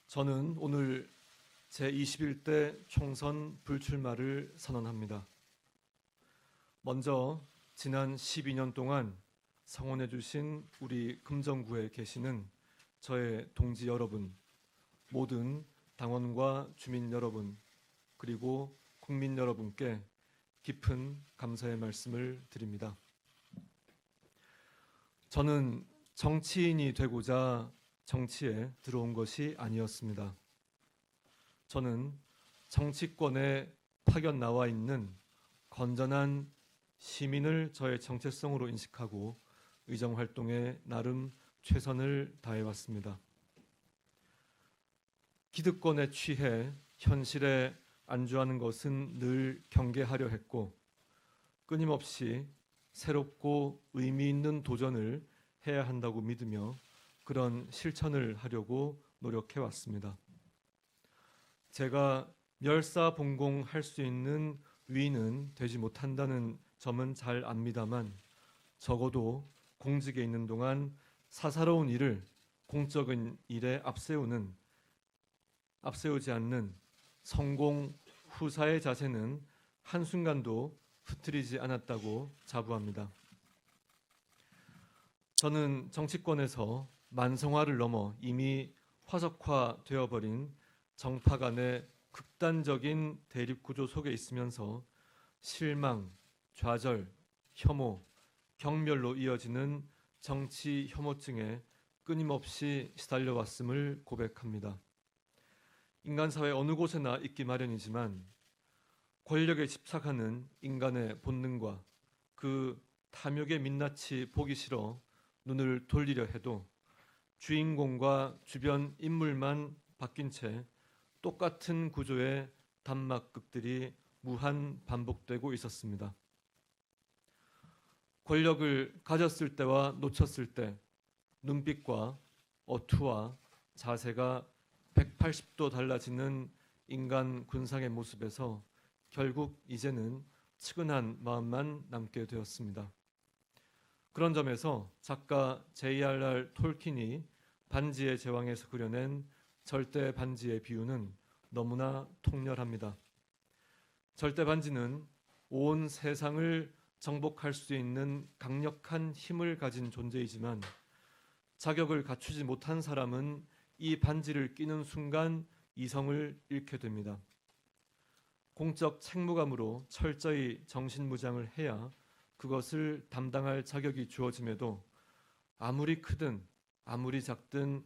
저는 오늘 제21대 총선 불출마를 선언합니다. 먼저 지난 12년 동안 성원해 주신 우리 금정구에 계시는 저의 동지 여러분, 모든 당원과 주민 여러분, 그리고 국민 여러분께 깊은 감사의 말씀을 드립니다. 저는 정치인이 되고자 정치에 들어온 것이 아니었습니다. 저는 정치권에 파견 나와 있는 건전한 시민을 저의 정체성으로 인식하고 의정활동에 나름 최선을 다해왔습니다. 기득권에 취해 현실에 안주하는 것은 늘 경계하려 했고 끊임없이 새롭고 의미 있는 도전을 해야 한다고 믿으며 그런 실천을 하려고 노력해왔습니다. 제가 멸사봉공할 수 있는 위인은 되지 못한다는 점은 잘 압니다만 적어도 공직에 있는 동안 사사로운 일을 공적인 일에 앞세우지 않는 성공 후사의 자세는 한순간도 흐트리지 않았다고 자부합니다. 저는 정치권에서 만성화를 넘어 이미 화석화되어버린 정파 간의 극단적인 대립구조 속에 있으면서 실망, 좌절, 혐오, 경멸로 이어지는 정치 혐오증에 끊임없이 시달려왔음을 고백합니다. 인간사회 어느 곳에나 있기 마련이지만 권력에 집착하는 인간의 본능과 그 탐욕의 민낯이 보기 싫어 눈을 돌리려 해도 주인공과 주변 인물만 바뀐 채 똑같은 구조의 단막극들이 무한 반복되고 있었습니다. 권력을 가졌을 때와 놓쳤을 때 눈빛과 어투와 자세가 180도 달라지는 인간 군상의 모습에서 결국 이제는 측은한 마음만 남게 되었습니다. 그런 점에서 작가 J.R.R. 톨킨이 반지의 제왕에서 그려낸 절대 반지의 비유는 너무나 통렬합니다. 절대 반지는 온 세상을 정복할 수 있는 강력한 힘을 가진 존재이지만 자격을 갖추지 못한 사람은 이 반지를 끼는 순간 이성을 잃게 됩니다. 공적 책무감으로 철저히 정신무장을 해야 그것을 담당할 자격이 주어짐에도 아무리 크든 아무리 작든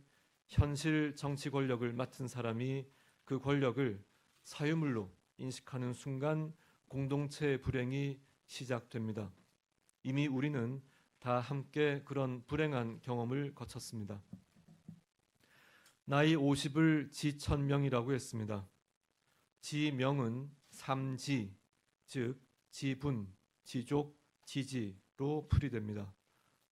현실 정치 권력을 맡은 사람이 그 권력을 사유물로 인식하는 순간 공동체의 불행이 시작됩니다. 이미 우리는 다 함께 그런 불행한 경험을 거쳤습니다. 나이 50을 지천명이라고 했습니다. 지명은 삼지, 즉 지분, 지족, 지지로 풀이됩니다.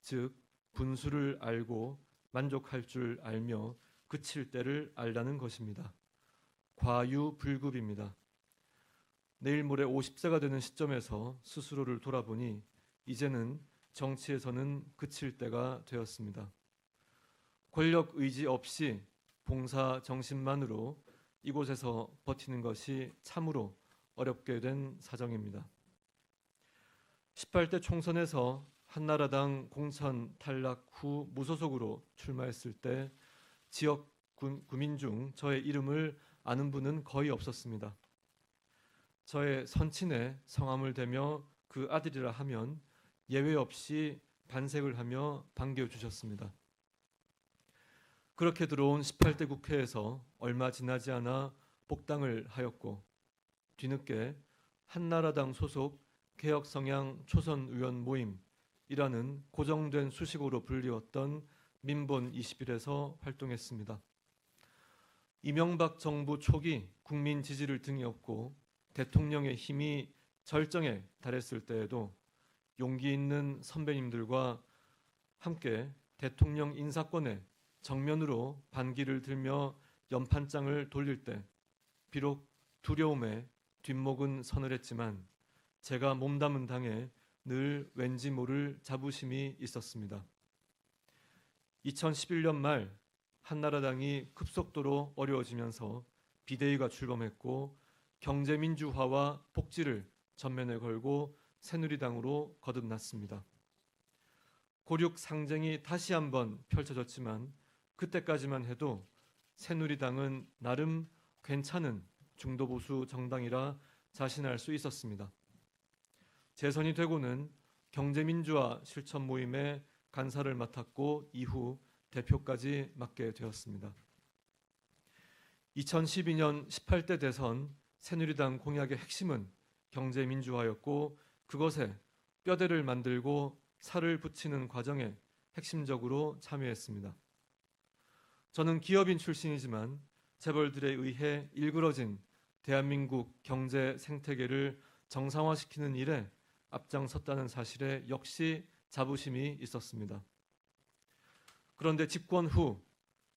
즉 분수를 알고 만족할 줄 알며 그칠 때를 알라는 것입니다. 과유불급입니다. 내일 모레 50세가 되는 시점에서 스스로를 돌아보니 이제는 정치에서는 그칠 때가 되었습니다. 권력 의지 없이 봉사 정신만으로 이곳에서 버티는 것이 참으로 어렵게 된 사정입니다. 18대 총선에서 한나라당 공천 탈락 후 무소속으로 출마했을 때 지역 구민 중 저의 이름을 아는 분은 거의 없었습니다. 저의 선친의 성함을 대며 그 아들이라 하면 예외 없이 반색을 하며 반겨주셨습니다. 그렇게 들어온 18대 국회에서 얼마 지나지 않아 복당을 하였고 뒤늦게 한나라당 소속 개혁성향 초선의원 모임이라는 고정된 수식어로 불리웠던 민본 21에서 활동했습니다. 이명박 정부 초기 국민 지지를 등에 업고 대통령의 힘이 절정에 달했을 때에도 용기 있는 선배님들과 함께 대통령 인사권에 정면으로 반기를 들며 연판장을 돌릴 때 비록 두려움에 뒷목은 서늘했지만 제가 몸담은 당에 늘 왠지 모를 자부심이 있었습니다. 2011년 말 한나라당이 급속도로 어려워지면서 비대위가 출범했고 경제민주화와 복지를 전면에 걸고 새누리당으로 거듭났습니다. 고륙 상쟁이 다시 한번 펼쳐졌지만 그때까지만 해도 새누리당은 나름 괜찮은 중도보수 정당이라 자신할 수 있었습니다. 재선이 되고는 경제민주화 실천 모임의 간사를 맡았고 이후 대표까지 맡게 되었습니다. 2012년 18대 대선 새누리당 공약의 핵심은 경제민주화였고 그것에 뼈대를 만들고 살을 붙이는 과정에 핵심적으로 참여했습니다. 저는 기업인 출신이지만 재벌들에 의해 일그러진 대한민국 경제 생태계를 정상화시키는 일에 앞장섰다는 사실에 역시 자부심이 있었습니다. 그런데 집권 후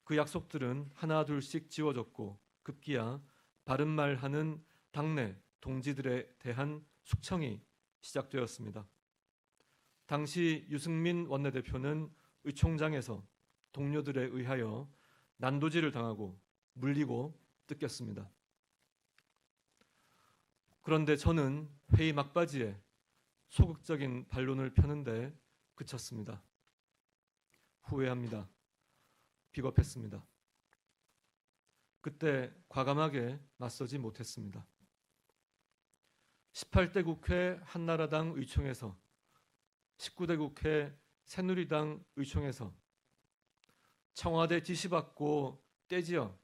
그 약속들은 하나둘씩 지워졌고 급기야 바른말하는 당내 동지들에 대한 숙청이 시작되었습니다. 당시 유승민 원내대표는 의총장에서 동료들에 의하여 난도질을 당하고 물리고 뜯겼습니다. 그런데 저는 회의 막바지에 소극적인 반론을 펴는데 그쳤습니다. 후회합니다. 비겁했습니다. 그때 과감하게 맞서지 못했습니다. 18대 국회 한나라당 의총에서 19대 국회 새누리당 의총에서 청와대 지시받고 떼지어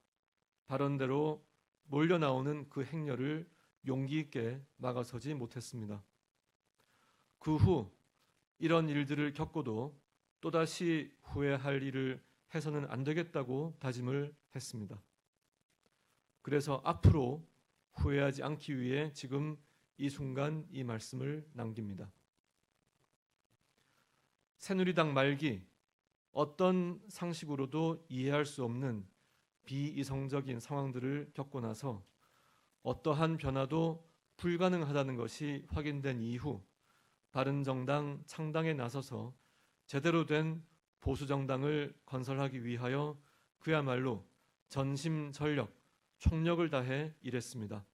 발언대로 몰려나오는 그 행렬을 용기 있게 막아서지 못했습니다. 그 후 이런 일들을 겪고도 또다시 후회할 일을 해서는 안 되겠다고 다짐을 했습니다. 그래서 앞으로 후회하지 않기 위해 지금 이 순간 이 말씀을 남깁니다. 새누리당 말기 어떤 상식으로도 이해할 수 없는 비이성적인 상황들을 겪고 나서 어떠한 변화도 불가능하다는 것이 확인된 이후 바른정당 창당에 나서서 제대로 된 보수정당을 건설하기 위하여 그야말로 전심전력, 총력을 다해 일했습니다.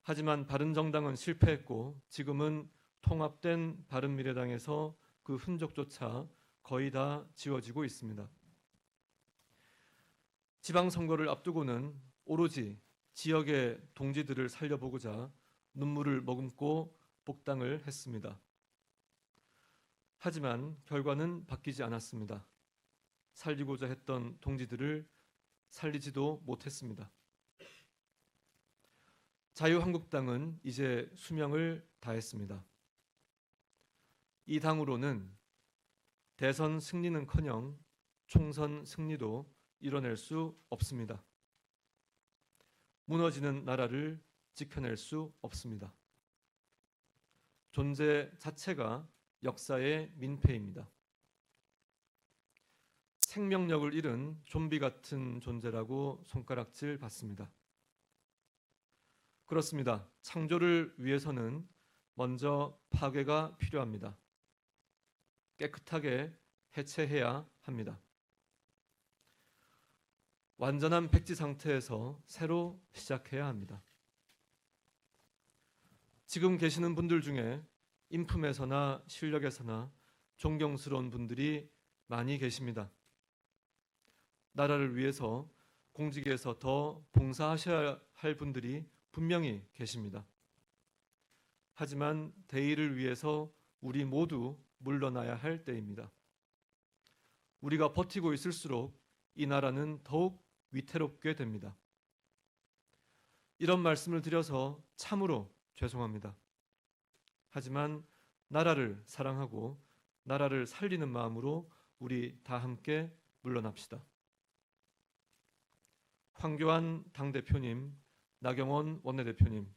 하지만 바른정당은 실패했고 지금은 통합된 바른미래당에서 그 흔적조차 거의 다 지워지고 있습니다. 지방선거를 앞두고는 오로지 지역의 동지들을 살려보고자 눈물을 머금고 복당을 했습니다. 하지만 결과는 바뀌지 않았습니다. 살리고자 했던 동지들을 살리지도 못했습니다. 자유한국당은 이제 수명을 다했습니다. 이 당으로는 대선 승리는커녕 총선 승리도 이뤄낼 수 없습니다. 무너지는 나라를 지켜낼 수 없습니다. 존재 자체가 역사의 민폐입니다. 생명력을 잃은 좀비 같은 존재라고 손가락질 받습니다. 그렇습니다. 창조를 위해서는 먼저 파괴가 필요합니다. 깨끗하게 해체해야 합니다. 완전한 백지 상태에서 새로 시작해야 합니다. 지금 계시는 분들 중에 인품에서나 실력에서나 존경스러운 분들이 많이 계십니다. 나라를 위해서 공직에서 더 봉사하셔야 할 분들이 분명히 계십니다. 하지만 대의를 위해서 우리 모두 물러나야 할 때입니다. 우리가 버티고 있을수록 이 나라는 더욱 위태롭게 됩니다. 이런 말씀을 드려서 참으로 죄송합니다. 하지만 나라를 사랑하고 나라를 살리는 마음으로 우리 다 함께 물러납시다. 황교안 당대표님, 나경원 원내대표님,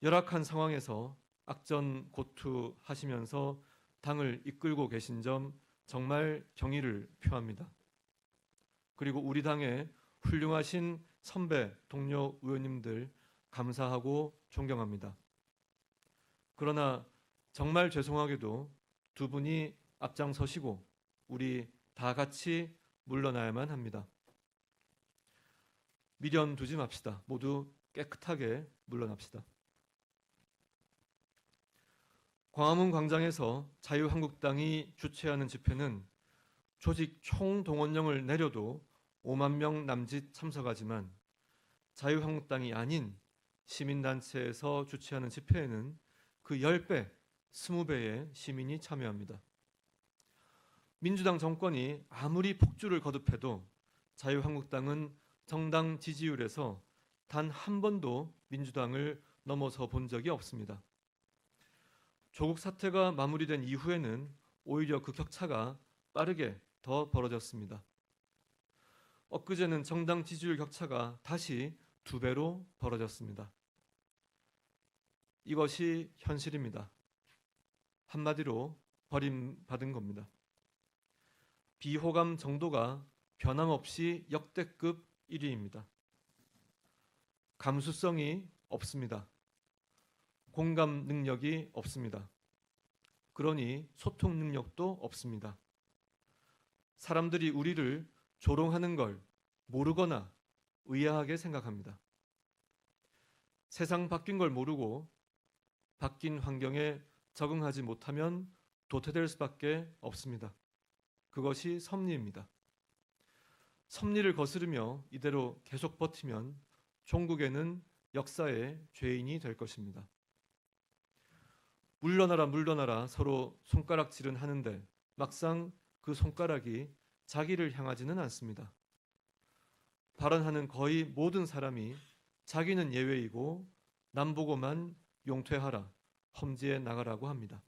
열악한 상황에서 악전고투하시면서 당을 이끌고 계신 점 정말 경의를 표합니다. 그리고 우리 당의 훌륭하신 선배, 동료 의원님들 감사하고 존경합니다. 그러나 정말 죄송하게도 두 분이 앞장서시고 우리 다 같이 물러나야만 합니다. 미련 두지 맙시다. 모두 깨끗하게 물러납시다. 광화문 광장에서 자유한국당이 주최하는 집회는 조직 총동원령을 내려도 5만 명 남짓 참석하지만 자유한국당이 아닌 시민단체에서 주최하는 집회에는 그 10배, 20배의 시민이 참여합니다. 민주당 정권이 아무리 폭주를 거듭해도 자유한국당은 정당 지지율에서 단 한 번도 민주당을 넘어서 본 적이 없습니다. 조국 사태가 마무리된 이후에는 오히려 그 격차가 빠르게 더 벌어졌습니다. 엊그제는 정당 지지율 격차가 다시 2배로 벌어졌습니다. 이것이 현실입니다. 한마디로 버림받은 겁니다. 비호감 정도가 변함없이 역대급 1위입니다. 감수성이 없습니다. 공감 능력이 없습니다. 그러니 소통 능력도 없습니다. 사람들이 우리를 조롱하는 걸 모르거나 의아하게 생각합니다. 세상 바뀐 걸 모르고 바뀐 환경에 적응하지 못하면 도태될 수밖에 없습니다. 그것이 섭리입니다. 섭리를 거스르며 이대로 계속 버티면 종국에는 역사의 죄인이 될 것입니다. 물러나라 물러나라 서로 손가락질은 하는데 막상 그 손가락이 자기를 향하지는 않습니다. 발언하는 거의 모든 사람이 자기는 예외이고 남 보고만 용퇴하라, 험지에 나가라고 합니다.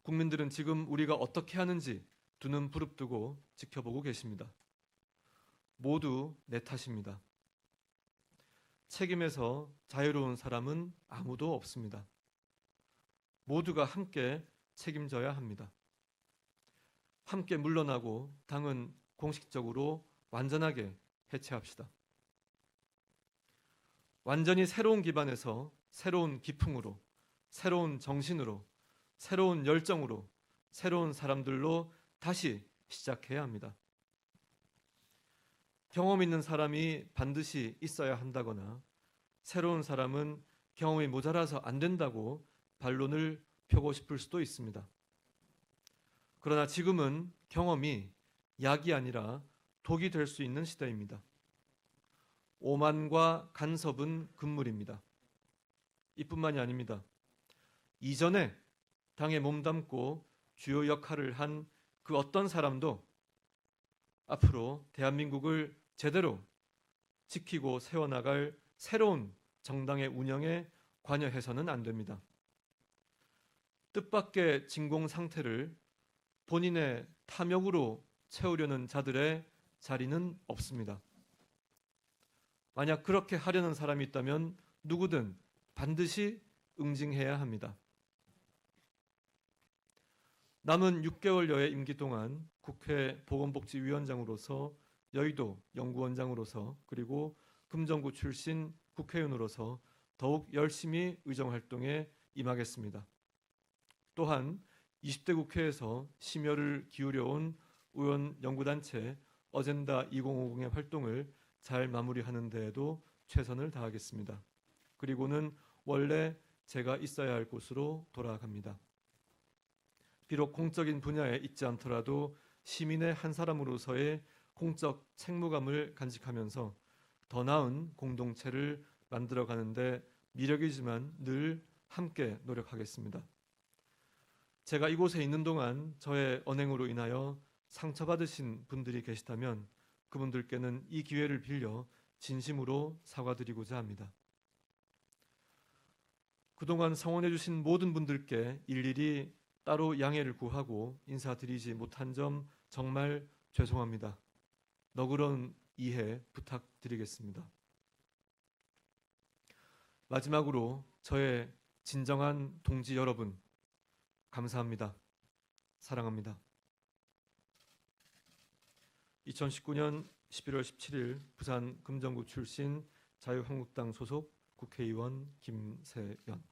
국민들은 지금 우리가 어떻게 하는지 두 눈 부릅뜨고 지켜보고 계십니다. 모두 내 탓입니다. 책임에서 자유로운 사람은 아무도 없습니다. 모두가 함께 책임져야 합니다. 함께 물러나고 당은 공식적으로 완전하게 해체합시다. 완전히 새로운 기반에서 새로운 기풍으로, 새로운 정신으로, 새로운 열정으로, 새로운 사람들로 다시 시작해야 합니다. 경험 있는 사람이 반드시 있어야 한다거나 새로운 사람은 경험이 모자라서 안 된다고 반론을 펴고 싶을 수도 있습니다. 그러나 지금은 경험이 약이 아니라 독이 될 수 있는 시대입니다. 오만과 간섭은 금물입니다. 이뿐만이 아닙니다. 이전에 당에 몸담고 주요 역할을 한 그 어떤 사람도 앞으로 대한민국을 제대로 지키고 세워나갈 새로운 정당의 운영에 관여해서는 안 됩니다. 뜻밖의 진공 상태를 본인의 탐욕으로 채우려는 자들의 자리는 없습니다. 만약 그렇게 하려는 사람이 있다면 누구든 반드시 응징해야 합니다. 남은 6개월여의 임기 동안 국회 보건복지위원장으로서 여의도 연구원장으로서 그리고 금정구 출신 국회의원으로서 더욱 열심히 의정활동에 임하겠습니다. 또한 20대 국회에서 심혈을 기울여온 의원 연구단체 어젠다 2050의 활동을 잘 마무리하는 데에도 최선을 다하겠습니다. 그리고는 원래 제가 있어야 할 곳으로 돌아갑니다. 비록 공적인 분야에 있지 않더라도 시민의 한 사람으로서의 공적 책무감을 간직하면서 더 나은 공동체를 만들어가는데 미력이지만 늘 함께 노력하겠습니다. 제가 이곳에 있는 동안 저의 언행으로 인하여 상처받으신 분들이 계시다면 그분들께는 이 기회를 빌려 진심으로 사과드리고자 합니다. 그동안 성원해 주신 모든 분들께 일일이 따로 양해를 구하고 인사드리지 못한 점 정말 죄송합니다. 너그러운 이해 부탁드리겠습니다. 마지막으로 저의 진정한 동지 여러분, 감사합니다. 사랑합니다. 2019년 11월 17일 부산 금정구 출신 자유한국당 소속 국회의원 김세연.